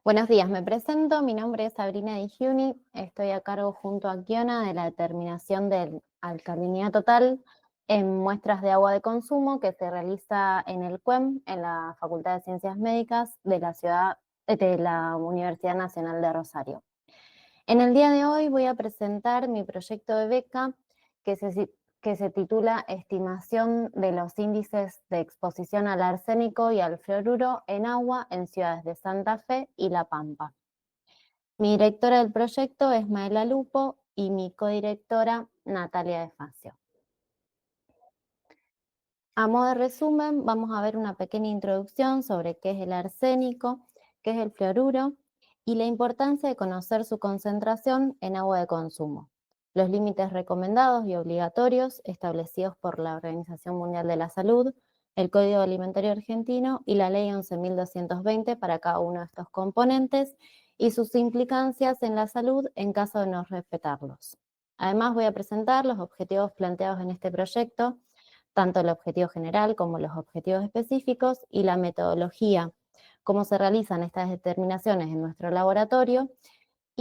Buenos días, me presento. Mi nombre es Sabrina Di Giuni. Estoy a cargo junto a Kiona de la determinación de alcalinidad total en muestras de agua de consumo que se realiza en el CUEM, en la Facultad de Ciencias Médicas de la Universidad Nacional de Rosario. En el día de hoy voy a presentar mi proyecto de beca que se titula Estimación de los índices de exposición al arsénico y al fluoruro en agua en ciudades de Santa Fe y La Pampa. Mi directora del proyecto es Maela Lupo y mi codirectora Natalia De Facio. A modo de resumen, vamos a ver una pequeña introducción sobre qué es el arsénico, qué es el fluoruro y la importancia de conocer su concentración en agua de consumo, los límites recomendados y obligatorios establecidos por la Organización Mundial de la Salud, el Código Alimentario Argentino y la Ley 11.220 para cada uno de estos componentes y sus implicancias en la salud en caso de no respetarlos. Además, voy a presentar los objetivos planteados en este proyecto, tanto el objetivo general como los objetivos específicos y la metodología, cómo se realizan estas determinaciones en nuestro laboratorio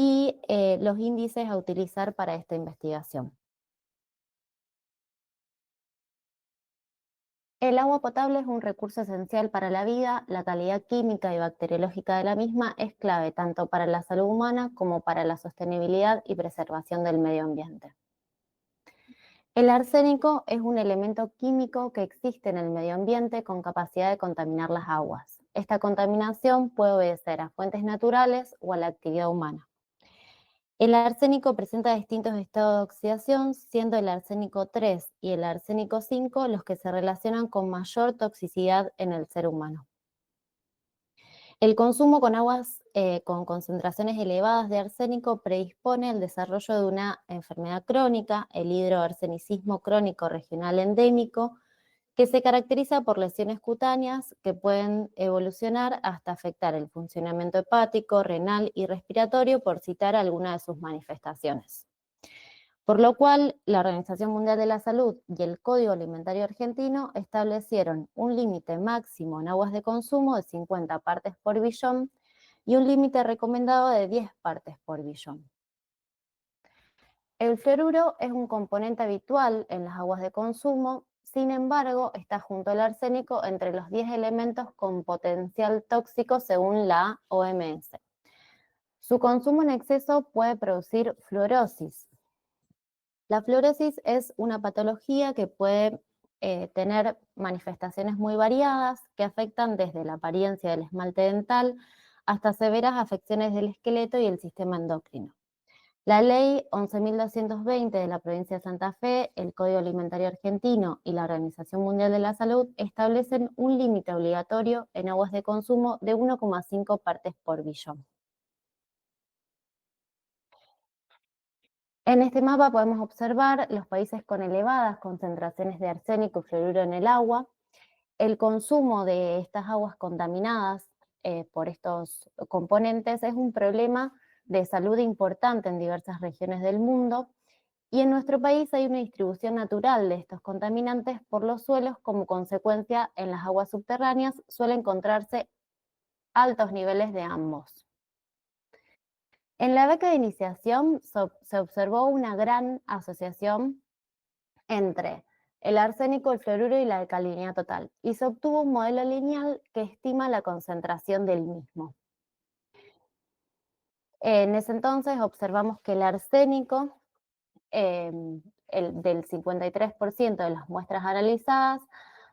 y los índices a utilizar para esta investigación. El agua potable es un recurso esencial para la vida. La calidad química y bacteriológica de la misma es clave tanto para la salud humana como para la sostenibilidad y preservación del medio ambiente. El arsénico es un elemento químico que existe en el medio ambiente con capacidad de contaminar las aguas. Esta contaminación puede obedecer a fuentes naturales o a la actividad humana. El arsénico presenta distintos estados de oxidación, siendo el arsénico 3 y el arsénico 5 los que se relacionan con mayor toxicidad en el ser humano. El consumo con aguas con concentraciones elevadas de arsénico predispone al desarrollo de una enfermedad crónica, el hidroarsenicismo crónico regional endémico, que se caracteriza por lesiones cutáneas que pueden evolucionar hasta afectar el funcionamiento hepático, renal y respiratorio, por citar algunas de sus manifestaciones. Por lo cual, la Organización Mundial de la Salud y el Código Alimentario Argentino establecieron un límite máximo en aguas de consumo de 50 partes por billón y un límite recomendado de 10 partes por billón. El fluoruro es un componente habitual en las aguas de consumo, sin embargo, está junto al arsénico entre los 10 elementos con potencial tóxico según la OMS. Su consumo en exceso puede producir fluorosis. La fluorosis es una patología que puede tener manifestaciones muy variadas que afectan desde la apariencia del esmalte dental hasta severas afecciones del esqueleto y el sistema endocrino. La Ley 11.220 de la provincia de Santa Fe, el Código Alimentario Argentino y la Organización Mundial de la Salud establecen un límite obligatorio en aguas de consumo de 1,5 partes por billón. En este mapa podemos observar los países con elevadas concentraciones de arsénico y fluoruro en el agua. El consumo de estas aguas contaminadas por estos componentes es un problema de salud importante en diversas regiones del mundo, y en nuestro país hay una distribución natural de estos contaminantes por los suelos. Como consecuencia, en las aguas subterráneas suelen encontrarse altos niveles de ambos. En la beca de iniciación se observó una gran asociación entre el arsénico, el fluoruro y la alcalinidad total, y se obtuvo un modelo lineal que estima la concentración del mismo. En ese entonces observamos que el arsénico, del 53% de las muestras analizadas,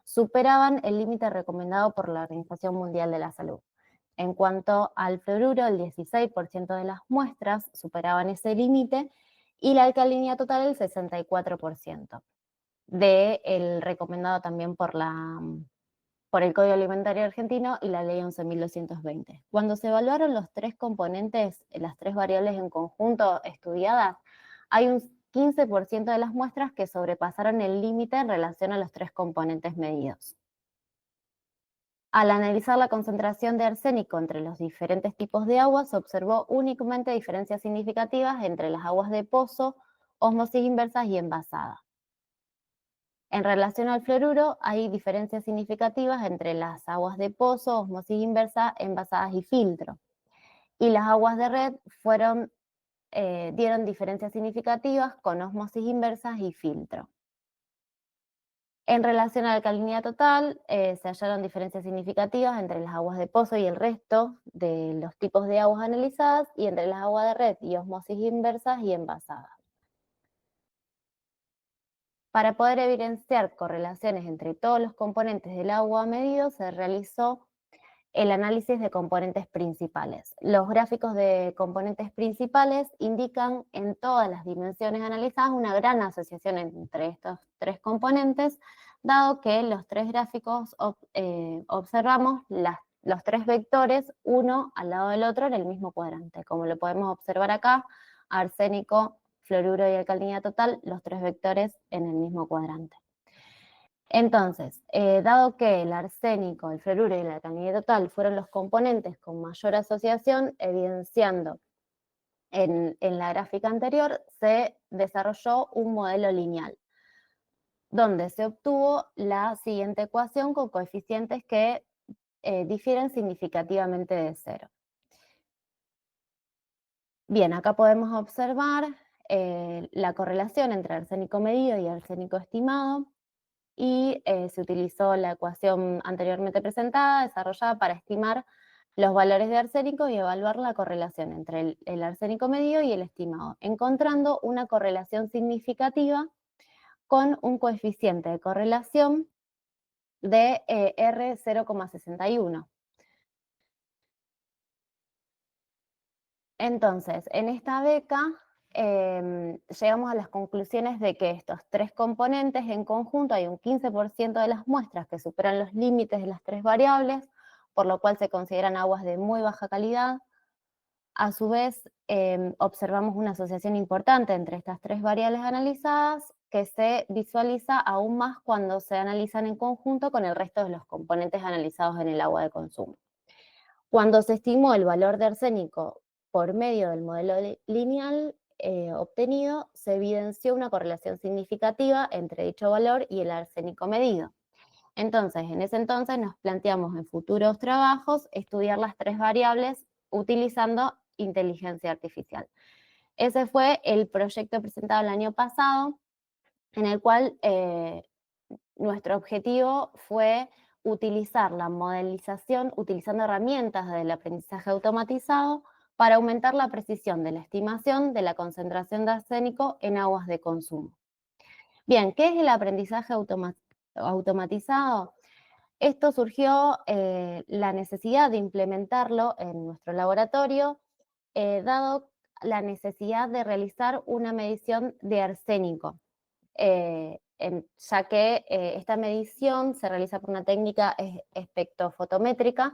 superaban el límite recomendado por la Organización Mundial de la Salud. En cuanto al fluoruro, el 16% de las muestras superaban ese límite y la alcalinidad total el 64%, del recomendado también por el Código Alimentario Argentino y la Ley 11.220. Cuando se evaluaron los tres componentes, las tres variables en conjunto estudiadas, hay un 15% de las muestras que sobrepasaron el límite en relación a los tres componentes medidos. Al analizar la concentración de arsénico entre los diferentes tipos de agua, se observó únicamente diferencias significativas entre las aguas de pozo, ósmosis inversas y envasadas. En relación al fluoruro, hay diferencias significativas entre las aguas de pozo, ósmosis inversa, envasadas y filtro. y las aguas de red dieron diferencias significativas con ósmosis inversas y filtro. En relación a la alcalinidad total, se hallaron diferencias significativas entre las aguas de pozo y el resto de los tipos de aguas analizadas, y entre las aguas de red y ósmosis inversas y envasadas. Para poder evidenciar correlaciones entre todos los componentes del agua medido, se realizó el análisis de componentes principales. Los gráficos de componentes principales indican en todas las dimensiones analizadas una gran asociación entre estos tres componentes, dado que en los tres gráficos observamos los tres vectores, uno al lado del otro en el mismo cuadrante. Como lo podemos observar acá, arsénico, fluoruro y alcalinidad total, los tres vectores en el mismo cuadrante. Entonces, dado que el arsénico, el fluoruro y la alcalinidad total fueron los componentes con mayor asociación, evidenciando en la gráfica anterior, se desarrolló un modelo lineal, donde se obtuvo la siguiente ecuación con coeficientes que difieren significativamente de cero. Bien, acá podemos observar la correlación entre arsénico medido y arsénico estimado, y se utilizó la ecuación anteriormente presentada, desarrollada para estimar los valores de arsénico y evaluar la correlación entre el arsénico medido y el estimado, encontrando una correlación significativa con un coeficiente de correlación de R 0,61. Entonces, en esta beca llegamos a las conclusiones de que estos tres componentes en conjunto, hay un 15% de las muestras que superan los límites de las tres variables, por lo cual se consideran aguas de muy baja calidad. A su vez, observamos una asociación importante entre estas tres variables analizadas, que se visualiza aún más cuando se analizan en conjunto con el resto de los componentes analizados en el agua de consumo. Cuando se estimó el valor de arsénico por medio del modelo lineal obtenido, se evidenció una correlación significativa entre dicho valor y el arsénico medido. Entonces, en ese entonces nos planteamos en futuros trabajos estudiar las tres variables utilizando inteligencia artificial. Ese fue el proyecto presentado el año pasado, en el cual nuestro objetivo fue utilizar la modelización, utilizando herramientas del aprendizaje automatizado para aumentar la precisión de la estimación de la concentración de arsénico en aguas de consumo. Bien, ¿qué es el aprendizaje automatizado? Esto surgió la necesidad de implementarlo en nuestro laboratorio, dado la necesidad de realizar una medición de arsénico. Ya que esta medición se realiza por una técnica espectrofotométrica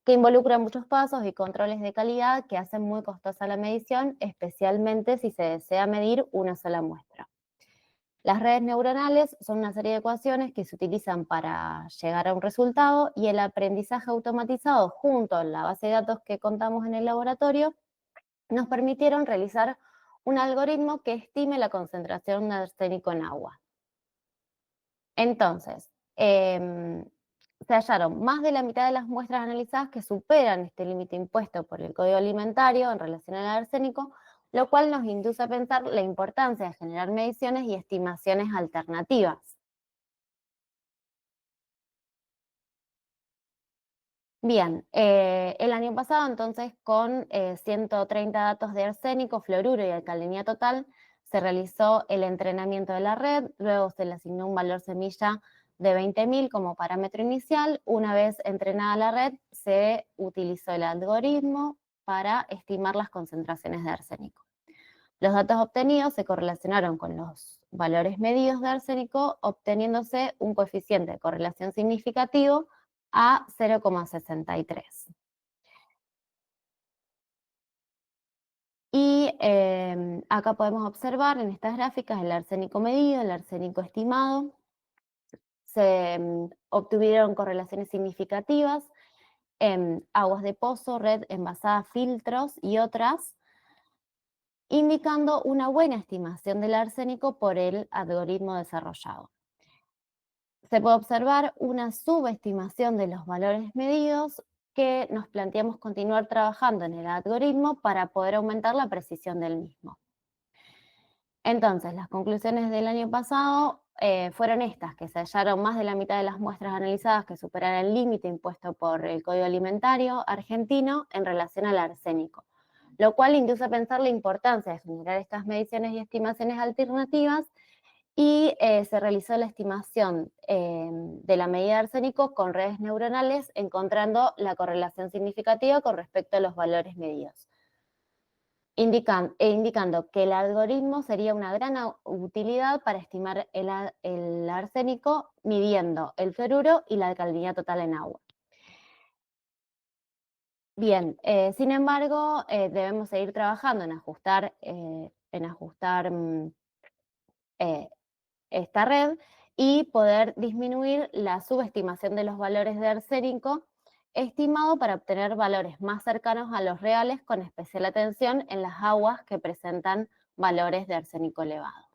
que involucra muchos pasos y controles de calidad que hacen muy costosa la medición, especialmente si se desea medir una sola muestra. Las redes neuronales son una serie de ecuaciones que se utilizan para llegar a un resultado, y el aprendizaje automatizado junto a la base de datos que contamos en el laboratorio nos permitieron realizar un algoritmo que estime la concentración de arsénico en agua. Entonces, se hallaron más de la mitad de las muestras analizadas que superan este límite impuesto por el Código Alimentario en relación al arsénico, lo cual nos induce a pensar la importancia de generar mediciones y estimaciones alternativas. Bien, el año pasado entonces con 130 datos de arsénico, fluoruro y alcalinidad total, se realizó el entrenamiento de la red, luego se le asignó un valor semilla de 20.000 como parámetro inicial. Una vez entrenada la red, se utilizó el algoritmo para estimar las concentraciones de arsénico. Los datos obtenidos se correlacionaron con los valores medidos de arsénico, obteniéndose un coeficiente de correlación significativo a 0,63. Y acá podemos observar en estas gráficas el arsénico medido, el arsénico estimado. Se obtuvieron correlaciones significativas en aguas de pozo, red envasada, filtros y otras, indicando una buena estimación del arsénico por el algoritmo desarrollado. Se puede observar una subestimación de los valores medidos que nos planteamos continuar trabajando en el algoritmo para poder aumentar la precisión del mismo. Entonces, las conclusiones del año pasado fueron estas, que se hallaron más de la mitad de las muestras analizadas que superaran el límite impuesto por el Código Alimentario argentino en relación al arsénico, lo cual induce a pensar la importancia de generar estas mediciones y estimaciones alternativas y se realizó la estimación de la medida de arsénico con redes neuronales, encontrando la correlación significativa con respecto a los valores medidos, indicando que el algoritmo sería una gran utilidad para estimar el arsénico midiendo el fluoruro y la alcalinidad total en agua. Bien, sin embargo, debemos seguir trabajando en ajustar, eh, esta red y poder disminuir la subestimación de los valores de arsénico estimado para obtener valores más cercanos a los reales, con especial atención en las aguas que presentan valores de arsénico elevado.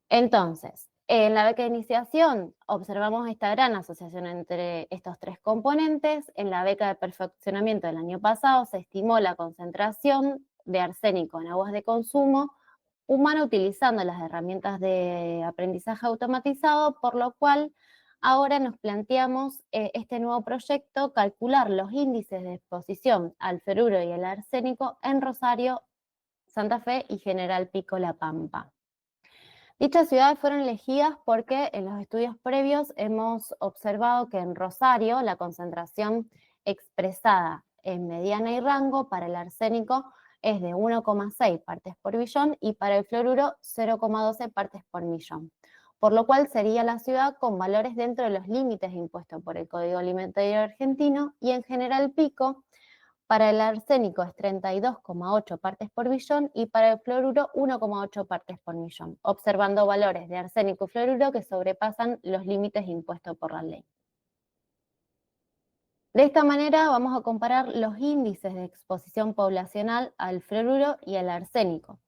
Entonces, en la beca de iniciación observamos esta gran asociación entre estos tres componentes. En la beca de perfeccionamiento del año pasado se estimó la concentración de arsénico en aguas de consumo humano utilizando las herramientas de aprendizaje automatizado, por lo cual ahora nos planteamos este nuevo proyecto, calcular los índices de exposición al fluoruro y al arsénico en Rosario, Santa Fe y General Pico, La Pampa. Dichas ciudades fueron elegidas porque en los estudios previos hemos observado que en Rosario la concentración expresada en mediana y rango para el arsénico es de 1,6 partes por billón y para el fluoruro 0,12 partes por millón, por lo cual sería la ciudad con valores dentro de los límites impuestos por el Código Alimentario argentino, y en General Pico para el arsénico es 32,8 partes por billón y para el fluoruro 1,8 partes por millón, observando valores de arsénico y fluoruro que sobrepasan los límites impuestos por la ley. De esta manera vamos a comparar los índices de exposición poblacional al fluoruro y al arsénico.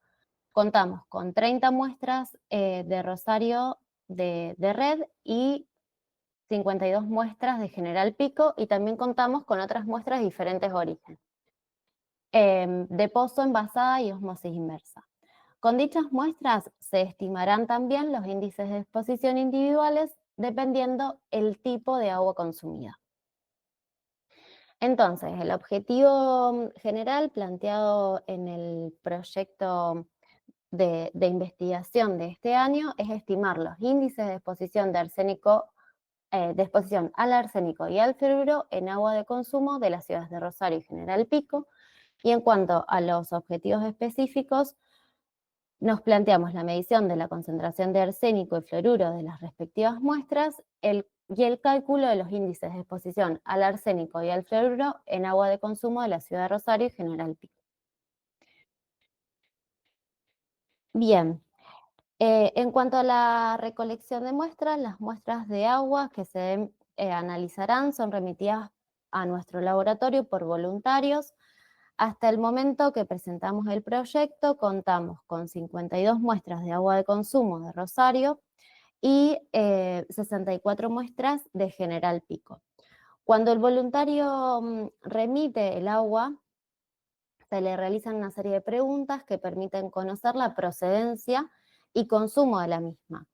Contamos con 30 muestras de Rosario de red y 52 muestras de General Pico, y también contamos con otras muestras de diferentes orígenes, de pozo, envasada y osmosis inversa. Con dichas muestras se estimarán también los índices de exposición individuales dependiendo el tipo de agua consumida. Entonces, el objetivo general planteado en el proyecto de investigación de este año es estimar los índices de exposición de arsénico, de exposición al arsénico y al fluoruro en agua de consumo de las ciudades de Rosario y General Pico. Y en cuanto a los objetivos específicos, nos planteamos la medición de la concentración de arsénico y fluoruro de las respectivas muestras y el cálculo de los índices de exposición al arsénico y al fluoruro en agua de consumo de la ciudad de Rosario y General Pico. Bien, en cuanto a la recolección de muestras, las muestras de agua que se analizarán son remitidas a nuestro laboratorio por voluntarios. Hasta el momento que presentamos el proyecto, contamos con 52 muestras de agua de consumo de Rosario y 64 muestras de General Pico. Cuando el voluntario remite el agua, se le realizan una serie de preguntas que permiten conocer la procedencia y consumo de la misma.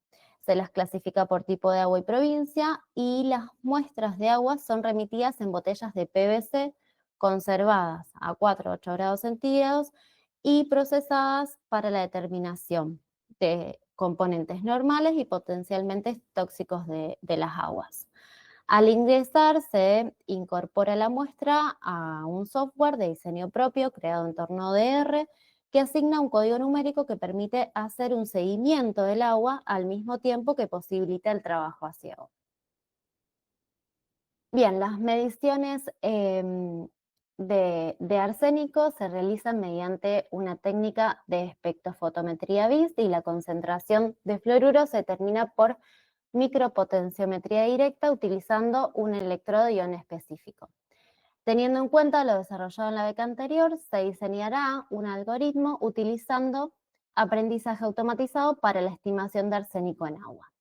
Se las clasifica por tipo de agua y provincia, y las muestras de agua son remitidas en botellas de PVC conservadas a 4 a 8 grados centígrados y procesadas para la determinación de componentes normales y potencialmente tóxicos de las aguas. Al ingresar se incorpora la muestra a un software de diseño propio creado en torno de R, que asigna un código numérico que permite hacer un seguimiento del agua al mismo tiempo que posibilita el trabajo a ciego. Bien, las mediciones de arsénico se realizan mediante una técnica de espectrofotometría BIS, y la concentración de fluoruro se determina por micropotenciometría directa utilizando un electrodo de ion específico. Teniendo en cuenta lo desarrollado en la beca anterior, se diseñará un algoritmo utilizando aprendizaje automatizado para la estimación de arsénico en agua.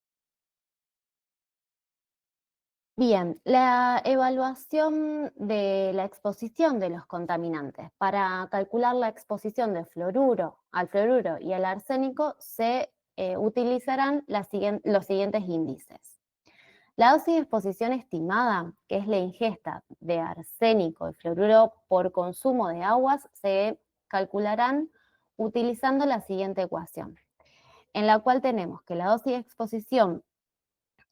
Bien, la evaluación de la exposición de los contaminantes. Para calcular la exposición del al fluoruro y al arsénico se utilizarán los siguientes índices. La dosis de exposición estimada, que es la ingesta de arsénico y fluoruro por consumo de aguas, se calcularán utilizando la siguiente ecuación, en la cual tenemos que la dosis de exposición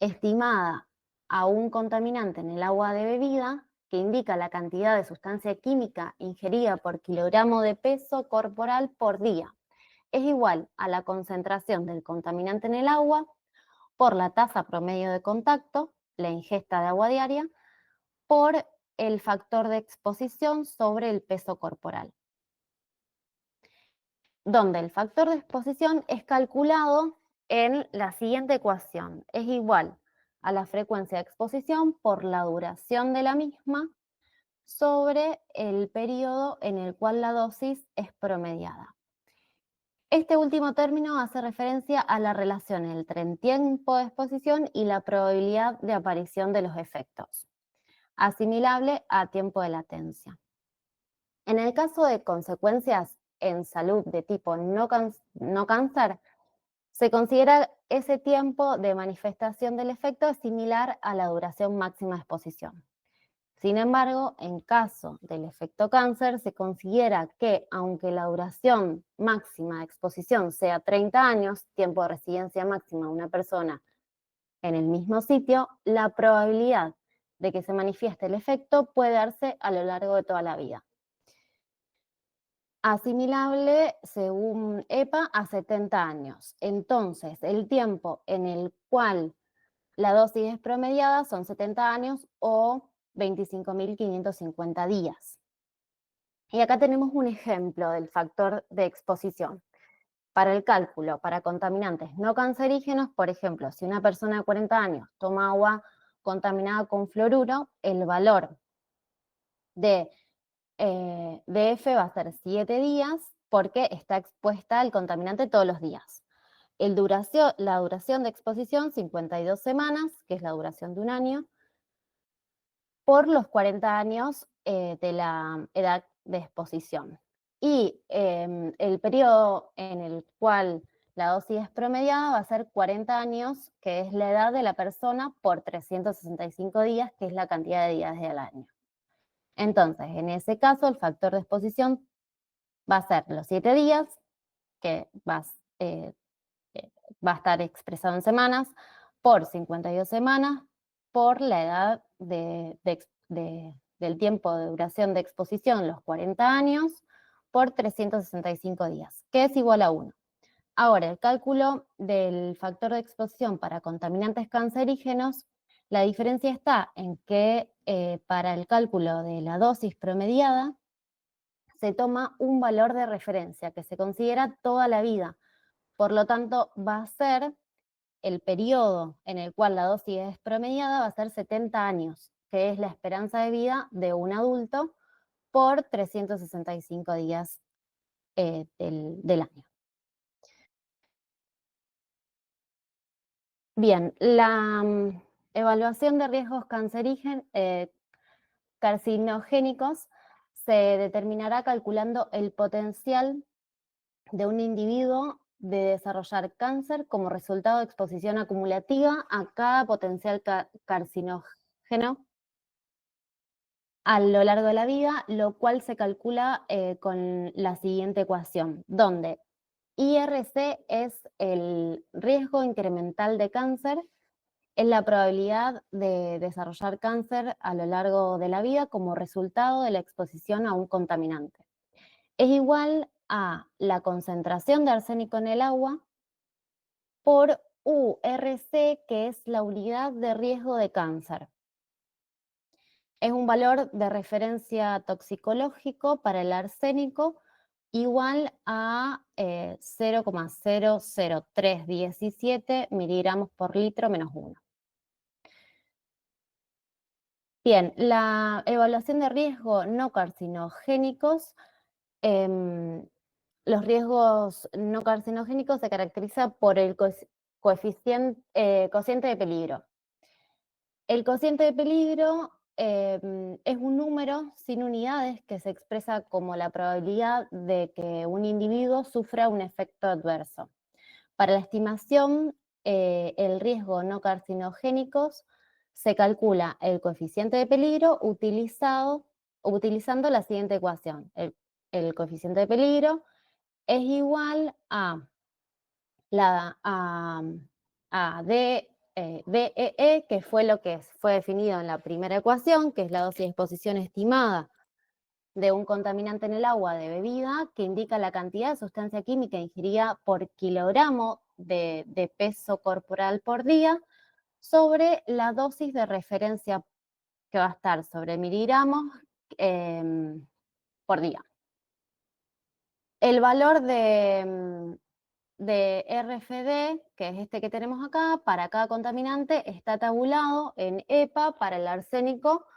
estimada a un contaminante en el agua de bebida, que indica la cantidad de sustancia química ingerida por kilogramo de peso corporal por día, es igual a la concentración del contaminante en el agua por la tasa promedio de contacto, la ingesta de agua diaria, por el factor de exposición sobre el peso corporal, donde el factor de exposición es calculado en la siguiente ecuación. Es igual a la frecuencia de exposición por la duración de la misma sobre el periodo en el cual la dosis es promediada. Este último término hace referencia a la relación entre el tiempo de exposición y la probabilidad de aparición de los efectos, asimilable a tiempo de latencia. En el caso de consecuencias en salud de tipo no cáncer, se considera ese tiempo de manifestación del efecto similar a la duración máxima de exposición. Sin embargo, en caso del efecto cáncer, se considera que, aunque la duración máxima de exposición sea 30 años, tiempo de residencia máxima de una persona en el mismo sitio, la probabilidad de que se manifieste el efecto puede darse a lo largo de toda la vida. Asimilable, según EPA, a 70 años. Entonces, el tiempo en el cual la dosis es promediada son 70 años o 25.550 días. Y acá tenemos un ejemplo del factor de exposición. Para el cálculo, para contaminantes no cancerígenos, por ejemplo, si una persona de 40 años toma agua contaminada con fluoruro, el valor de DF va a ser 7 días porque está expuesta al contaminante todos los días. La duración de exposición, 52 semanas, que es la duración de un año, por los 40 años de la edad de exposición. Y el periodo en el cual la dosis es promediada va a ser 40 años, que es la edad de la persona, por 365 días, que es la cantidad de días del año. Entonces, en ese caso, el factor de exposición va a ser los 7 días, que va a estar expresado en semanas, por 52 semanas, por la edad del tiempo de duración de exposición, los 40 años, por 365 días, que es igual a 1. Ahora, el cálculo del factor de exposición para contaminantes cancerígenos, la diferencia está en que para el cálculo de la dosis promediada se toma un valor de referencia que se considera toda la vida. Por lo tanto, va a ser el periodo en el cual la dosis es promediada, va a ser 70 años, que es la esperanza de vida de un adulto por 365 días del año. Bien, la evaluación de riesgos carcinogénicos se determinará calculando el potencial de un individuo de desarrollar cáncer como resultado de exposición acumulativa a cada potencial carcinógeno a lo largo de la vida, lo cual se calcula con la siguiente ecuación, donde IRC es el riesgo incremental de cáncer, es la probabilidad de desarrollar cáncer a lo largo de la vida como resultado de la exposición a un contaminante. Es igual a la concentración de arsénico en el agua por URC, que es la unidad de riesgo de cáncer. Es un valor de referencia toxicológico para el arsénico igual a 0,00317 miligramos por litro menos 1. Bien, la evaluación de riesgo no carcinogénicos, los riesgos no carcinogénicos se caracteriza por el cociente de peligro. El cociente de peligro es un número sin unidades que se expresa como la probabilidad de que un individuo sufra un efecto adverso. Para la estimación, el riesgo no carcinogénicos se calcula el coeficiente de peligro utilizando la siguiente ecuación. El coeficiente de peligro es igual a la a DEE, que fue lo que fue definido en la primera ecuación, que es la dosis de exposición estimada de un contaminante en el agua de bebida, que indica la cantidad de sustancia química ingerida por kilogramo de peso corporal por día, sobre la dosis de referencia, que va a estar sobre miligramos por día. El valor de RFD, que es este que tenemos acá, para cada contaminante está tabulado en EPA. Para el arsénico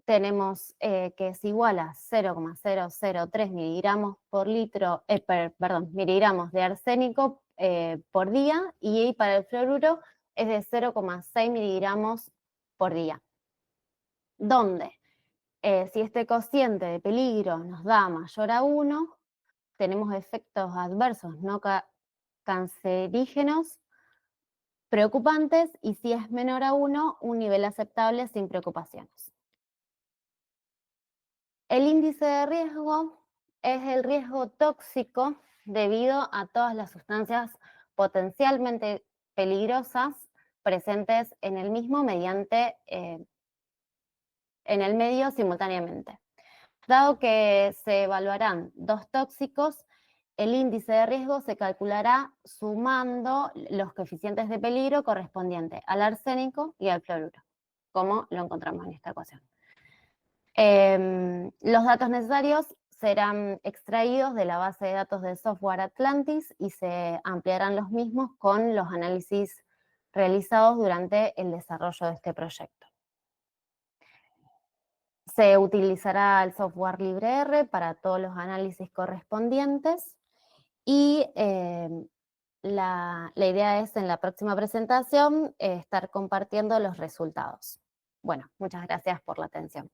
tenemos que es igual a 0,003 miligramos por litro, miligramos de arsénico por día, y para el fluoruro es de 0,6 miligramos por día. Donde si este cociente de peligro nos da mayor a 1, tenemos efectos adversos no cancerígenos preocupantes, y si es menor a 1, un nivel aceptable sin preocupaciones. El índice de riesgo es el riesgo tóxico debido a todas las sustancias potencialmente peligrosas presentes en el mismo en el medio simultáneamente. Dado que se evaluarán dos tóxicos, el índice de riesgo se calculará sumando los coeficientes de peligro correspondientes al arsénico y al fluoruro, como lo encontramos en esta ecuación. Los datos necesarios serán extraídos de la base de datos del software Atlantis y se ampliarán los mismos con los análisis realizados durante el desarrollo de este proyecto. Se utilizará el software LibreR para todos los análisis correspondientes, y la idea es, en la próxima presentación, estar compartiendo los resultados. Bueno, muchas gracias por la atención.